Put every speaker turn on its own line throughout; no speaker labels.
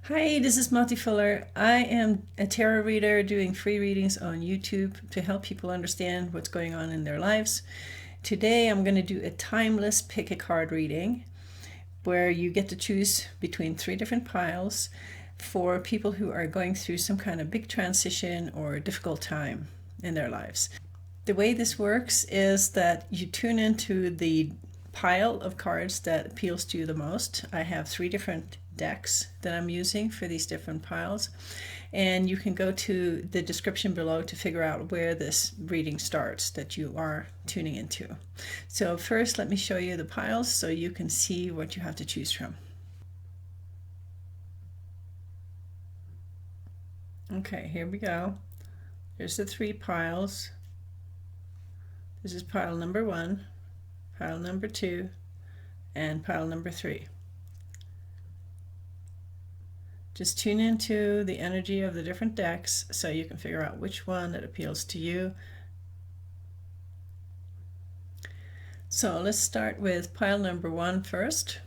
Hi, this is Mati Fuller. I am a tarot reader doing free readings on YouTube to help people understand what's going on in their lives. Today I'm going to do a timeless pick a card reading where you get to choose between three different piles for people who are going through some kind of big transition or difficult time in their lives. The way this works is that you tune into the pile of cards that appeals to you the most. I have three different decks that I'm using for these different piles, and you can go to the description below to figure out where this reading starts that you are tuning into. So first let me show you the piles so you can see what you have to choose from. Okay, here we go. Here's the three piles. This is pile number 1, pile number 2, and pile number 3. Just tune into the energy of the different decks so you can figure out which one that appeals to you. So let's start with pile number 1 first.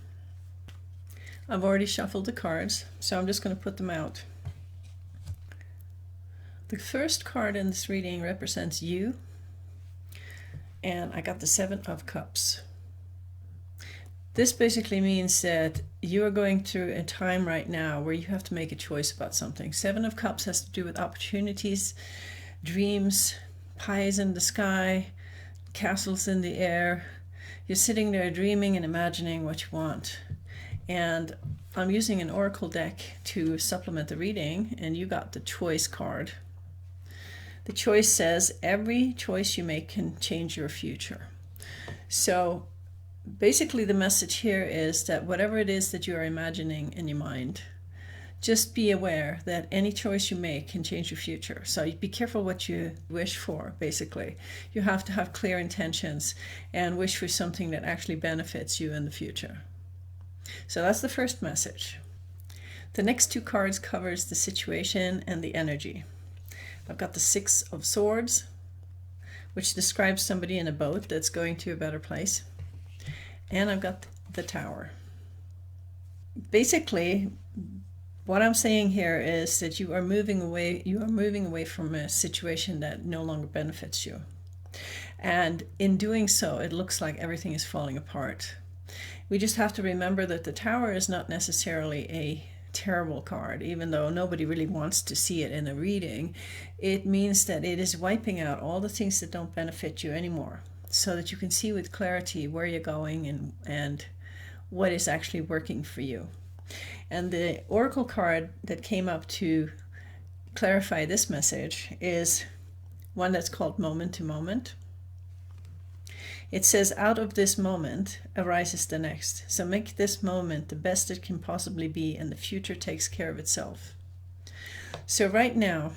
I've already shuffled the cards, so I'm just going to put them out. The first card in this reading represents you, and I got the 7 of Cups. This basically means that you are going through a time right now where you have to make a choice about something. 7 of Cups has to do with opportunities, dreams, pies in the sky, castles in the air. You're sitting there dreaming and imagining what you want. And I'm using an oracle deck to supplement the reading, and you got the choice card. The choice says every choice you make can change your future. So basically the message here is that whatever it is that you are imagining in your mind, just be aware that any choice you make can change your future. So be careful what you wish for, basically. You have to have clear intentions and wish for something that actually benefits you in the future. So that's the first message. The next two cards covers the situation and the energy. I've got the 6 of Swords, which describes somebody in a boat that's going to a better place. And I've got the Tower. Basically, what I'm saying here is that you are moving away from a situation that no longer benefits you. And in doing so, it looks like everything is falling apart. We just have to remember that the Tower is not necessarily a terrible card, even though nobody really wants to see it in a reading. It means that it is wiping out all the things that don't benefit you anymore, so that you can see with clarity where you're going and what is actually working for you. And the oracle card that came up to clarify this message is one that's called Moment to Moment. It says, out of this moment arises the next. So make this moment the best it can possibly be, and the future takes care of itself. So right now,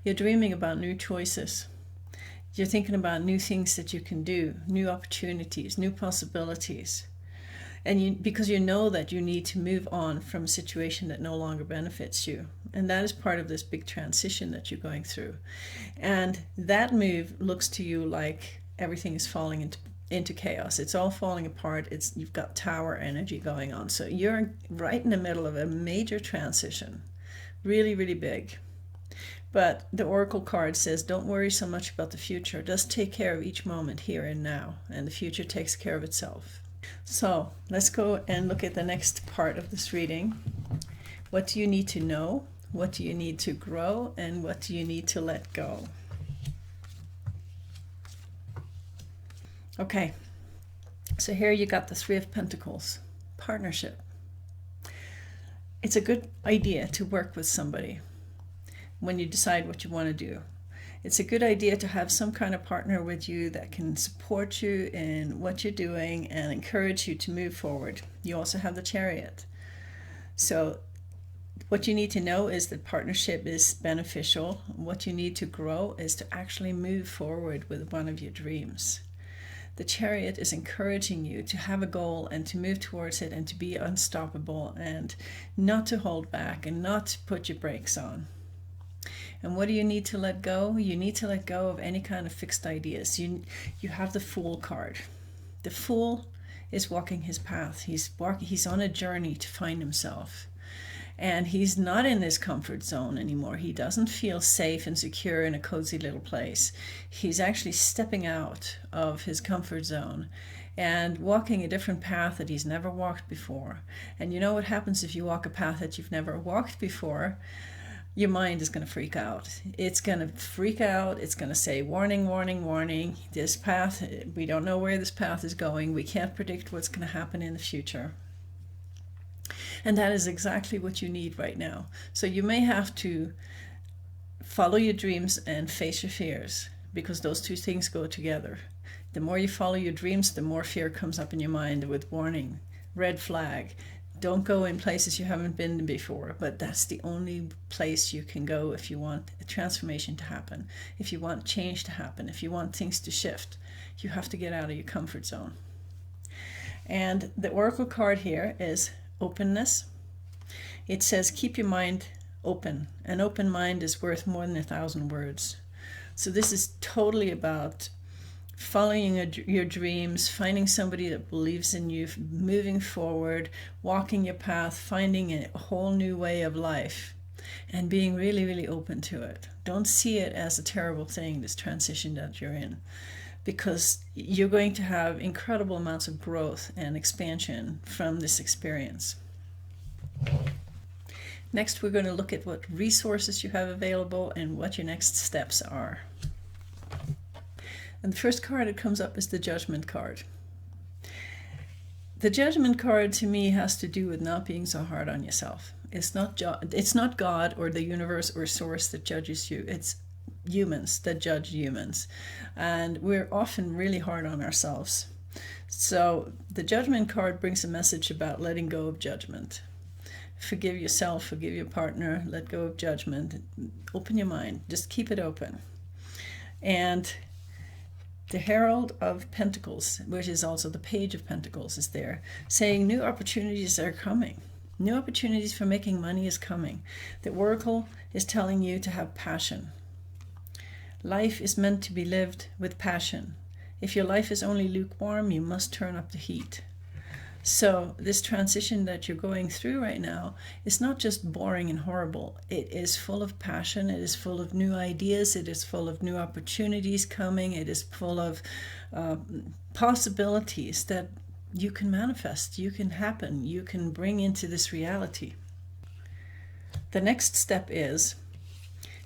you're dreaming about new choices. You're thinking about new things that you can do, new opportunities, new possibilities. And because you know that you need to move on from a situation that no longer benefits you. And that is part of this big transition that you're going through. And that move looks to you like everything is falling into chaos. It's all falling apart. You've got Tower energy going on. So you're right in the middle of a major transition. Really, really big. But the oracle card says, don't worry so much about the future. Just take care of each moment here and now, and the future takes care of itself. So let's go and look at the next part of this reading. What do you need to know? What do you need to grow? And what do you need to let go? Okay, so here you got the 3 of Pentacles, partnership. It's a good idea to work with somebody when you decide what you want to do. It's a good idea to have some kind of partner with you that can support you in what you're doing and encourage you to move forward. You also have the Chariot. So what you need to know is that partnership is beneficial. What you need to grow is to actually move forward with one of your dreams. The Chariot is encouraging you to have a goal and to move towards it and to be unstoppable and not to hold back and not to put your brakes on. And what do you need to let go? You need to let go of any kind of fixed ideas. You have the Fool card. The Fool is walking his path. He's on a journey to find himself. And he's not in his comfort zone anymore. He doesn't feel safe and secure in a cozy little place. He's actually stepping out of his comfort zone and walking a different path that he's never walked before. And you know what happens if you walk a path that you've never walked before? Your mind is going to freak out. It's going to freak out. It's going to say, warning, warning, warning. This path, we don't know where this path is going. We can't predict what's going to happen in the future. And that is exactly what you need right now. So you may have to follow your dreams and face your fears, because those two things go together. The more you follow your dreams, the more fear comes up in your mind with warning, red flag. Don't go in places you haven't been before, but that's the only place you can go if you want a transformation to happen, if you want change to happen, if you want things to shift. You have to get out of your comfort zone. And the oracle card here is openness. It says keep your mind open. An open mind is worth more than 1,000 words. So this is totally about following your dreams, finding somebody that believes in you, moving forward, walking your path, finding a whole new way of life, and being really, really open to it. Don't see it as a terrible thing, this transition that you're in, because you're going to have incredible amounts of growth and expansion from this experience. Next, we're going to look at what resources you have available and what your next steps are. And the first card that comes up is the Judgment card. The Judgment card to me has to do with not being so hard on yourself. It's not God or the universe or source that judges you. It's humans that judge humans. And we're often really hard on ourselves. So the Judgment card brings a message about letting go of judgment. Forgive yourself, forgive your partner, let go of judgment. Open your mind, just keep it open. And the Herald of Pentacles, which is also the Page of Pentacles, is there, saying new opportunities are coming. New opportunities for making money is coming. The Oracle is telling you to have passion. Life is meant to be lived with passion. If your life is only lukewarm, you must turn up the heat. So this transition that you're going through right now is not just boring and horrible. It is full of passion. It is full of new ideas. It is full of new opportunities coming. It is full of possibilities that you can manifest, you can happen, you can bring into this reality. The next step is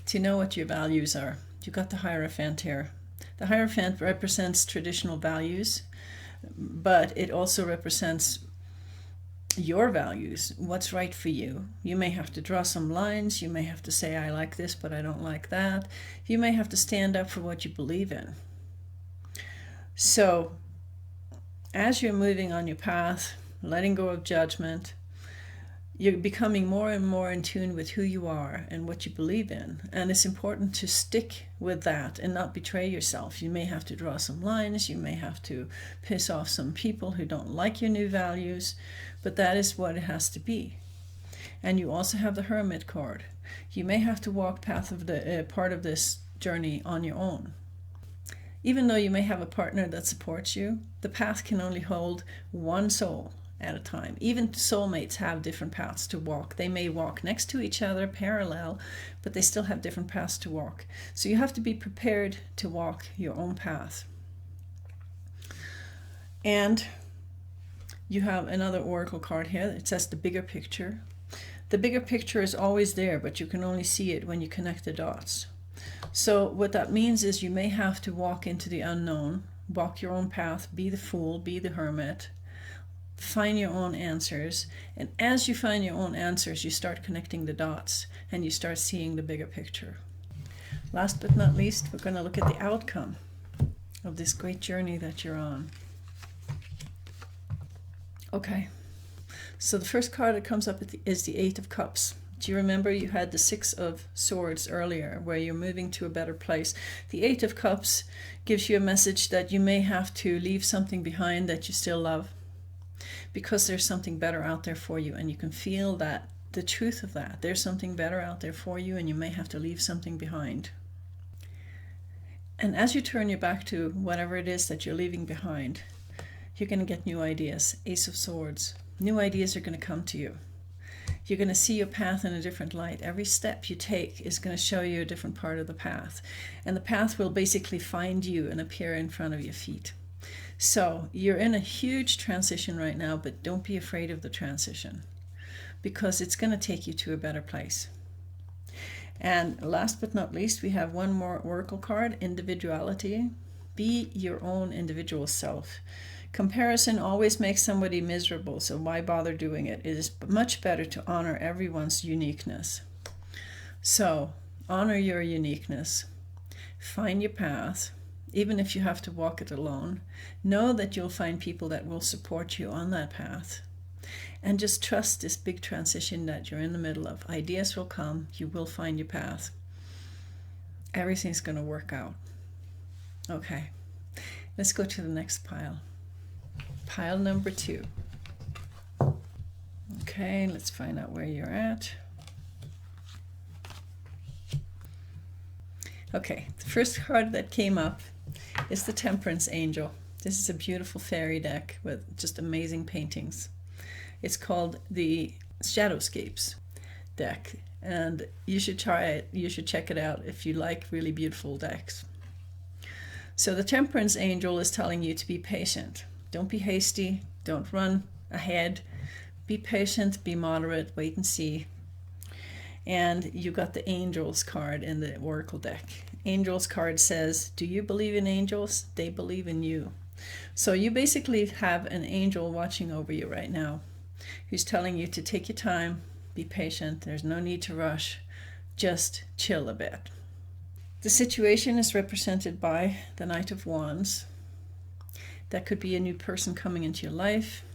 to know what your values are. You've got the Hierophant here. The Hierophant represents traditional values, but it also represents your values, what's right for you. You may have to draw some lines. You may have to say, I like this, but I don't like that. You may have to stand up for what you believe in. So as you're moving on your path, letting go of judgment, you're becoming more and more in tune with who you are and what you believe in. And it's important to stick with that and not betray yourself. You may have to draw some lines. You may have to piss off some people who don't like your new values, but that is what it has to be. And you also have the Hermit card. You may have to walk part of this journey on your own. Even though you may have a partner that supports you, the path can only hold one soul at a time. Even soulmates have different paths to walk. They may walk next to each other, parallel, but they still have different paths to walk. So you have to be prepared to walk your own path. And you have another oracle card here. It says the bigger picture. The bigger picture is always there, but you can only see it when you connect the dots. So what that means is you may have to walk into the unknown, walk your own path, be the fool, be the hermit, find your own answers. And as you find your own answers, you start connecting the dots and you start seeing the bigger picture. Last but not least, we're going to look at the outcome of this great journey that you're on. Okay, so the first card that comes up is the Eight of Cups. Do you remember you had the Six of Swords earlier, where you're moving to a better place? The Eight of Cups gives you a message that you may have to leave something behind that you still love, because there's something better out there for you, and you can feel that, the truth of that. There's something better out there for you, and you may have to leave something behind. And as you turn your back to whatever it is that you're leaving behind, you're going to get new ideas. Ace of Swords. New ideas are going to come to you. You're going to see your path in a different light. Every step you take is going to show you a different part of the path. And the path will basically find you and appear in front of your feet. So you're in a huge transition right now, but don't be afraid of the transition, because it's going to take you to a better place. And last but not least, we have one more oracle card, individuality. Be your own individual self. Comparison always makes somebody miserable, so why bother doing it? It is much better to honor everyone's uniqueness. So honor your uniqueness. Find your path. Even if you have to walk it alone, know that you'll find people that will support you on that path. And just trust this big transition that you're in the middle of. Ideas will come. You will find your path. Everything's going to work out. Okay, let's go to the next pile. Pile number 2. Okay, let's find out where you're at. Okay, the first card that came up is the Temperance Angel. This is a beautiful fairy deck with just amazing paintings. It's called the Shadowscapes deck, and you should try it. You should check it out if you like really beautiful decks. So the Temperance Angel is telling you to be patient. Don't be hasty. Don't run ahead. Be patient, be moderate, wait and see. And you got the Angels card in the Oracle deck. Angels card says, do you believe in angels? They believe in you. So you basically have an angel watching over you right now, who's telling you to take your time, be patient. There's no need to rush. Just chill a bit. The situation is represented by the Knight of Wands. That could be a new person coming into your life.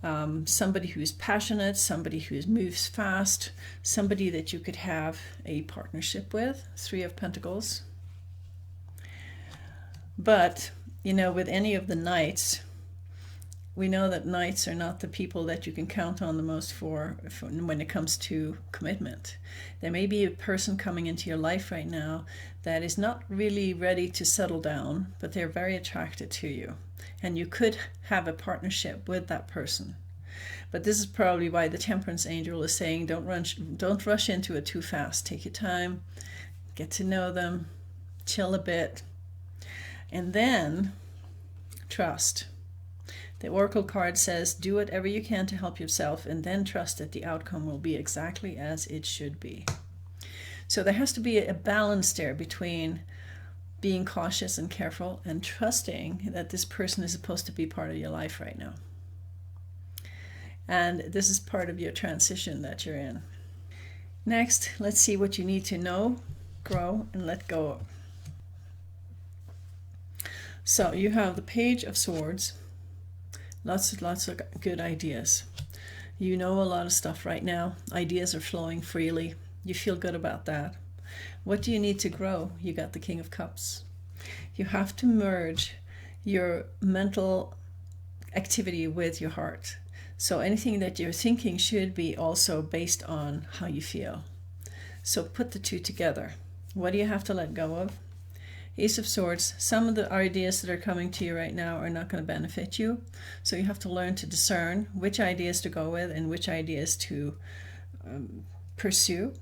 Somebody who's passionate, somebody who moves fast, somebody that you could have a partnership with. 3 of Pentacles. But, you know, with any of the knights, we know that knights are not the people that you can count on the most for when it comes to commitment. There may be a person coming into your life right now that is not really ready to settle down, but they're very attracted to you. And you could have a partnership with that person. But this is probably why the Temperance Angel is saying don't rush into it too fast. Take your time, get to know them, chill a bit, and then trust. The Oracle card says, do whatever you can to help yourself, and then trust that the outcome will be exactly as it should be. So there has to be a balance there between being cautious and careful and trusting that this person is supposed to be part of your life right now. And this is part of your transition that you're in. Next, let's see what you need to know, grow, and let go of. So you have the Page of Swords. Lots of good ideas. You know a lot of stuff right now. Ideas are flowing freely. You feel good about that. What do you need to grow? You got the King of Cups. You have to merge your mental activity with your heart. So anything that you're thinking should be also based on how you feel. So put the two together. What do you have to let go of? Ace of Swords. Some of the ideas that are coming to you right now are not going to benefit you. So you have to learn to discern which ideas to go with and which ideas to pursue.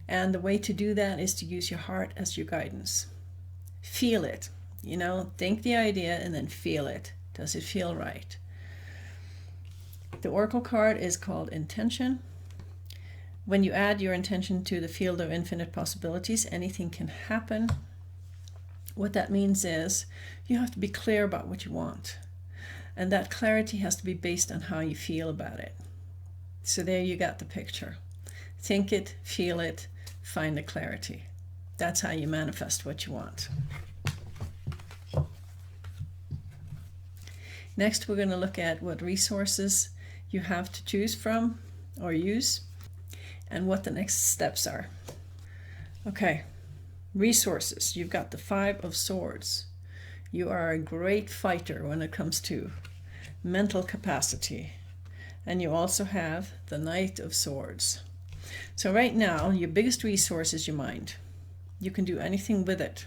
And the way to do that is to use your heart as your guidance. Feel it. You know, think the idea and then feel it. Does it feel right? The Oracle card is called Intention. When you add your intention to the field of infinite possibilities, anything can happen. What that means is you have to be clear about what you want. And that clarity has to be based on how you feel about it. So there you got the picture. Think it, feel it, find the clarity. That's how you manifest what you want. Next, we're going to look at what resources you have to choose from or use and what the next steps are. Okay. Resources. You've got the 5 of Swords. You are a great fighter when it comes to mental capacity. And you also have the Knight of Swords. So right now, your biggest resource is your mind. You can do anything with it.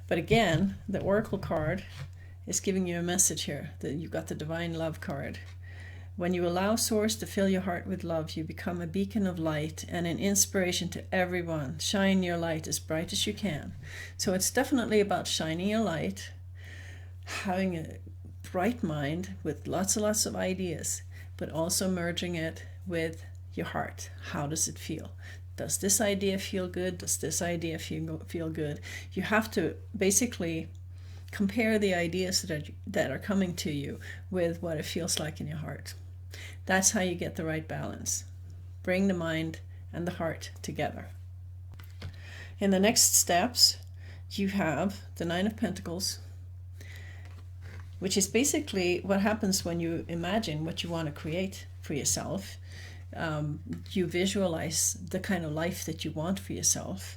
But again, the Oracle card is giving you a message here that you've got the Divine Love card. When you allow Source to fill your heart with love, you become a beacon of light and an inspiration to everyone. Shine your light as bright as you can. So it's definitely about shining your light, having a bright mind with lots and lots of ideas, but also merging it with your heart. How does it feel? Does this idea feel good? Does this idea feel good? You have to basically compare the ideas that are coming to you with what it feels like in your heart. That's how you get the right balance. Bring the mind and the heart together. In the next steps, you have the Nine of Pentacles, which is basically what happens when you imagine what you want to create for yourself. You visualize the kind of life that you want for yourself.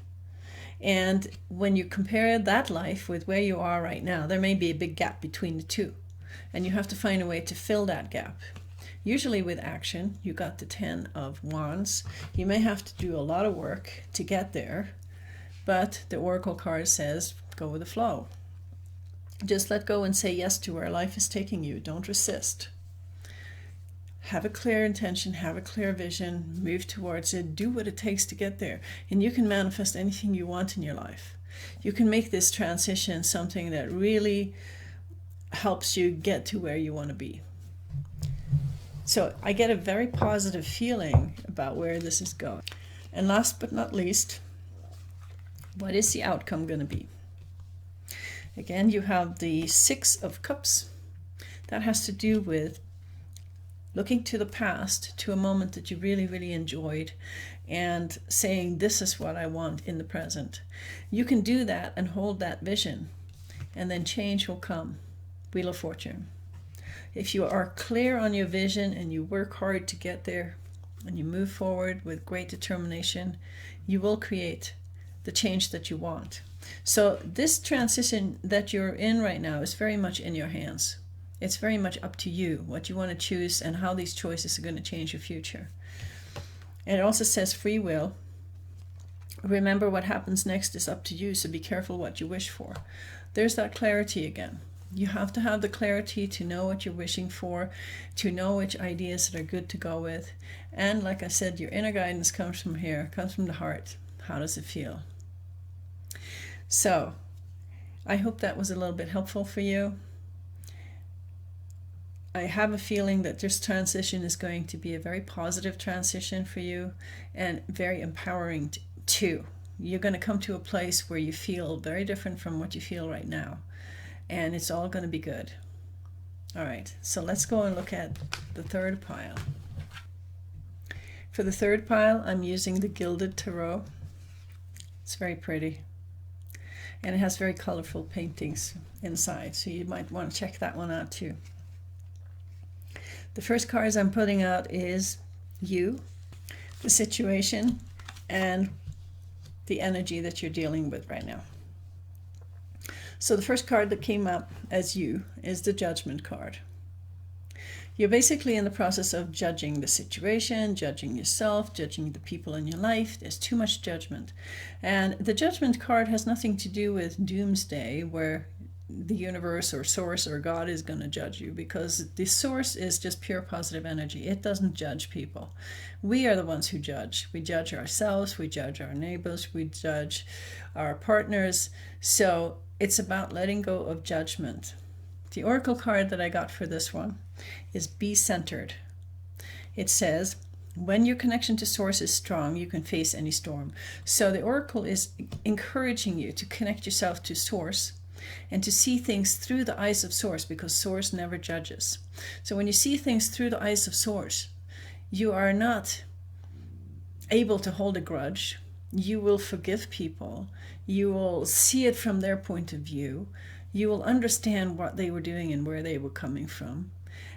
And when you compare that life with where you are right now, there may be a big gap between the two. And you have to find a way to fill that gap. Usually with action, you got the 10 of Wands. You may have to do a lot of work to get there, but the Oracle card says, go with the flow. Just let go and say yes to where life is taking you. Don't resist. Have a clear intention, have a clear vision, move towards it, do what it takes to get there. And you can manifest anything you want in your life. You can make this transition something that really helps you get to where you want to be. So I get a very positive feeling about where this is going. And last but not least, what is the outcome going to be? Again, you have the Six of Cups. That has to do with looking to the past, to a moment that you really, really enjoyed, and saying, this is what I want in the present. You can do that and hold that vision, and then change will come. Wheel of Fortune. If you are clear on your vision and you work hard to get there, and you move forward with great determination, you will create the change that you want. So this transition that you're in right now is very much in your hands. It's very much up to you, what you want to choose and how these choices are going to change your future. And it also says free will. Remember, what happens next is up to you, so be careful what you wish for. There's that clarity again. You have to have the clarity to know what you're wishing for, to know which ideas that are good to go with. And like I said, your inner guidance comes from here, comes from the heart. How does it feel? So, I hope that was a little bit helpful for you. I have a feeling that this transition is going to be a very positive transition for you and very empowering too. You're going to come to a place where you feel very different from what you feel right now. And it's all going to be good. All right, so let's go and look at the third pile. For the third pile, I'm using the Gilded Tarot. It's very pretty. And it has very colorful paintings inside, so you might want to check that one out too. The first cards I'm putting out is you, the situation, and the energy that you're dealing with right now. So the first card that came up as you is the Judgment card. You're basically in the process of judging the situation, judging yourself, judging the people in your life. There's too much judgment. And the Judgment card has nothing to do with doomsday, where the universe or source or God is going to judge you, because the source is just pure positive energy. It doesn't judge people. We are the ones who judge. We judge ourselves, we judge our neighbors, we judge our partners. So it's about letting go of judgment. The Oracle card that I got for this one is Be Centered. It says, when your connection to Source is strong, you can face any storm. So the Oracle is encouraging you to connect yourself to Source and to see things through the eyes of Source, because Source never judges. So when you see things through the eyes of Source, you are not able to hold a grudge. You will forgive people. You will see it from their point of view. You will understand what they were doing and where they were coming from.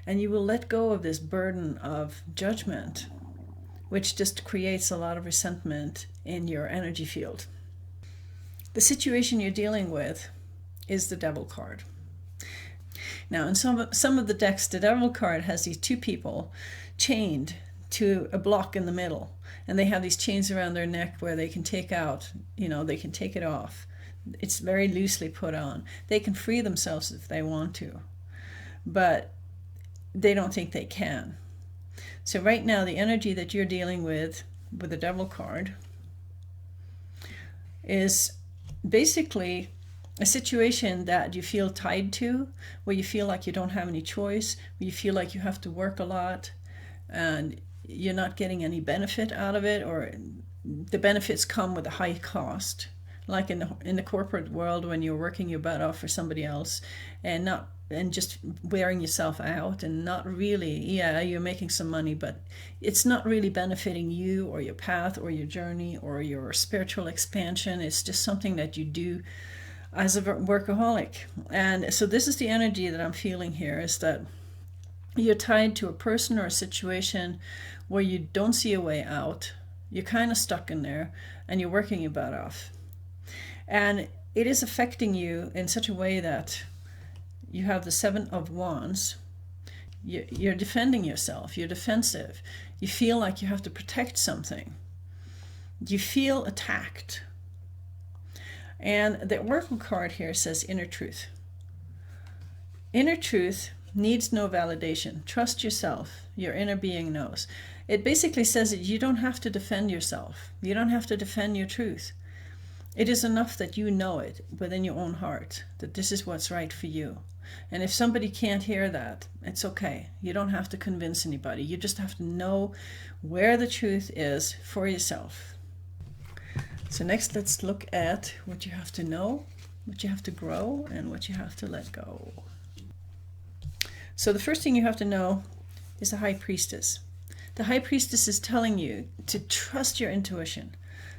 And you will let go of this burden of judgment, which just creates a lot of resentment in your energy field. The situation you're dealing with is the Devil card. Now, in some of the decks, the Devil card has these two people chained to a block in the middle, and they have these chains around their neck where they can take out, they can take it off. It's very loosely put on. They can free themselves if they want to, but they don't think they can. So right now, the energy that you're dealing with the Devil card is basically a situation that you feel tied to, where you feel like you don't have any choice, where you feel like you have to work a lot and you're not getting any benefit out of it, or the benefits come with a high cost, like in the corporate world when you're working your butt off for somebody else and just wearing yourself out and not really, yeah, you're making some money, but it's not really benefiting you or your path or your journey or your spiritual expansion. It's just something that you do as a workaholic. And so this is the energy that I'm feeling here, is that you're tied to a person or a situation where you don't see a way out. You're kind of stuck in there and you're working your butt off. And it is affecting you in such a way that you have the Seven of Wands. You're defending yourself. You're defensive. You feel like you have to protect something. You feel attacked. And the Oracle card here says inner truth. Inner truth needs no validation. Trust yourself. Your inner being knows. It basically says that you don't have to defend yourself. You don't have to defend your truth. It is enough that you know it within your own heart, that this is what's right for you. And if somebody can't hear that, it's okay. You don't have to convince anybody. You just have to know where the truth is for yourself. So next, let's look at what you have to know, what you have to grow, and what you have to let go. So the first thing you have to know is the High Priestess. The High Priestess is telling you to trust your intuition.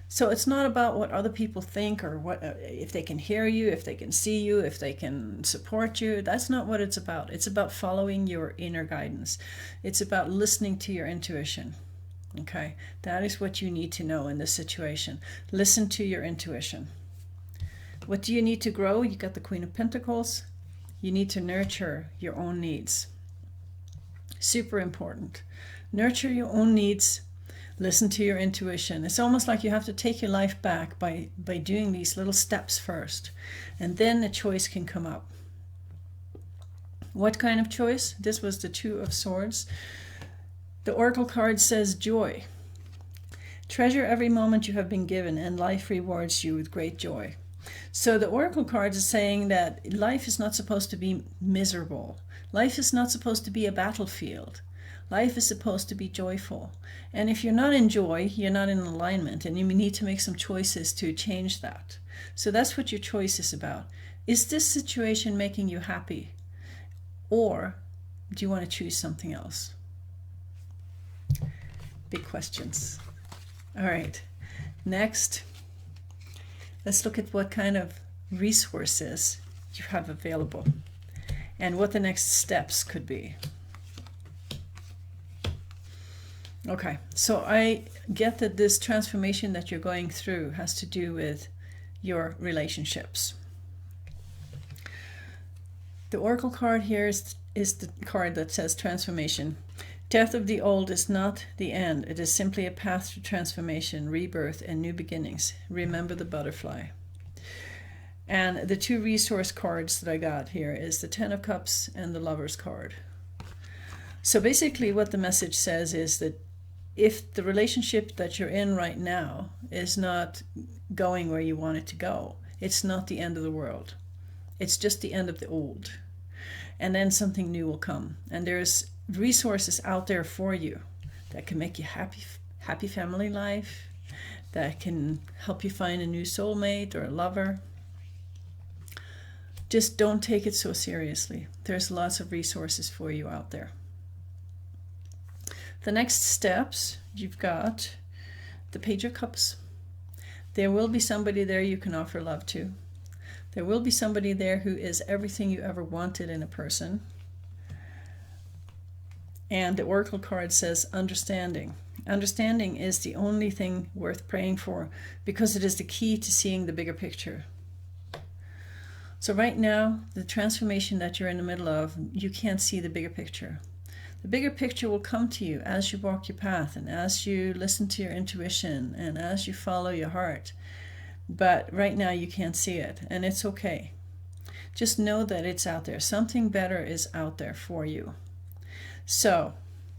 So it's not about what other people think, or what if they can hear you, if they can see you, if they can support you. That's not what it's about. It's about following your inner guidance. It's about listening to your intuition. Okay, that is what you need to know in this situation. Listen to your intuition. What do you need to grow? You got the Queen of Pentacles. You need to nurture your own needs. Super important. Nurture your own needs. Listen to your intuition. It's almost like you have to take your life back by doing these little steps first. And then a choice can come up. What kind of choice? This was the Two of Swords. The Oracle card says joy. Treasure every moment you have been given, and life rewards you with great joy. So the Oracle card is saying that life is not supposed to be miserable. Life is not supposed to be a battlefield. Life is supposed to be joyful. And if you're not in joy, you're not in alignment, and you need to make some choices to change that. So that's what your choice is about. Is this situation making you happy? Or do you want to choose something else? Big questions. All right. Next, let's look at what kind of resources you have available and what the next steps could be. Okay, so I get that this transformation that you're going through has to do with your relationships. The Oracle card here is the card that says transformation. Death of the old is not the end. It is simply a path to transformation, rebirth, and new beginnings. Remember the butterfly. And the two resource cards that I got here is the Ten of Cups and the Lover's card. So basically what the message says is that if the relationship that you're in right now is not going where you want it to go, it's not the end of the world. It's just the end of the old. And then something new will come. And there's resources out there for you that can make you happy family life, that can help you find a new soulmate or a lover. Just don't take it so seriously. There's lots of resources for you out there. The next steps, you've got the Page of Cups. There will be somebody there you can offer love to. There will be somebody there who is everything you ever wanted in a person. And the Oracle card says understanding. Understanding is the only thing worth praying for, because it is the key to seeing the bigger picture. So right now, the transformation that you're in the middle of, you can't see the bigger picture. The bigger picture will come to you as you walk your path and as you listen to your intuition and as you follow your heart. But right now you can't see it, and it's okay. Just know that it's out there. Something better is out there for you. So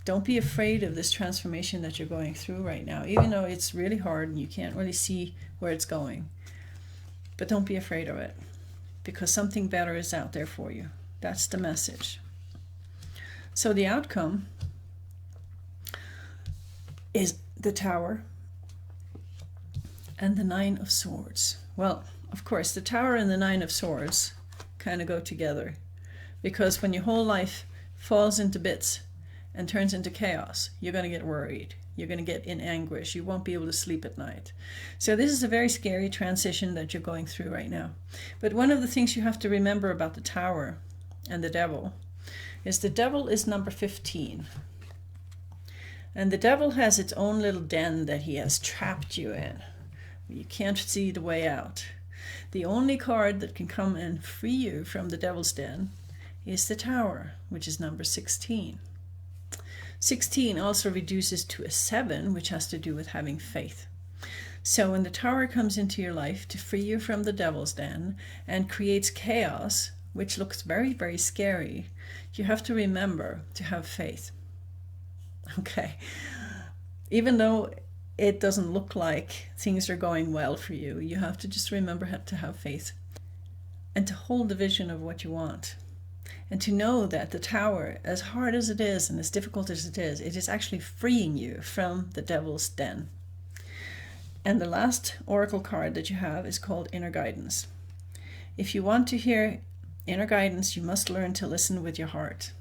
Don't be afraid of this transformation that you're going through right now, even though it's really hard and you can't really see where it's going. But don't be afraid of it, because something better is out there for you. That's the message. So the outcome is the Tower and the Nine of Swords. Well, of course, the Tower and the Nine of Swords kind of go together, because when your whole life falls into bits and turns into chaos, you're going to get worried. You're going to get in anguish. You won't be able to sleep at night. So this is a very scary transition that you're going through right now. But one of the things you have to remember about the Tower and the Devil is the Devil is number 15. And the Devil has its own little den that he has trapped you in. You can't see the way out. The only card that can come and free you from the Devil's den is the Tower, which is number 16. 16 also reduces to a 7, which has to do with having faith. So when the Tower comes into your life to free you from the Devil's den and creates chaos, which looks very, very scary, you have to remember to have faith. Okay? Even though it doesn't look like things are going well for you, you have to just remember to have faith and to hold the vision of what you want. And to know that the Tower, as hard as it is and as difficult as it is actually freeing you from the Devil's den. And the last oracle card that you have is called Inner Guidance. If you want to hear inner guidance, you must learn to listen with your heart.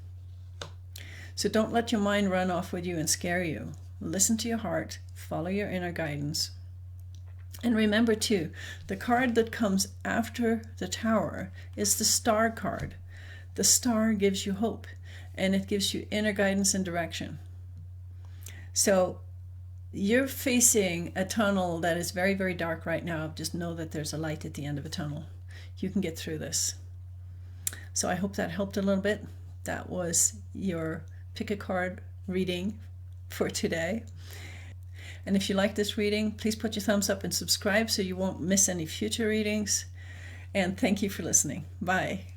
So don't let your mind run off with you and scare you. Listen to your heart, follow your inner guidance. And remember too, the card that comes after the Tower is the Star card. The Star gives you hope, and it gives you inner guidance and direction. So you're facing a tunnel that is very, very dark right now. Just know that there's a light at the end of a tunnel. You can get through this. So I hope that helped a little bit. That was your pick a card reading for today. And if you like this reading, please put your thumbs up and subscribe so you won't miss any future readings. And thank you for listening. Bye.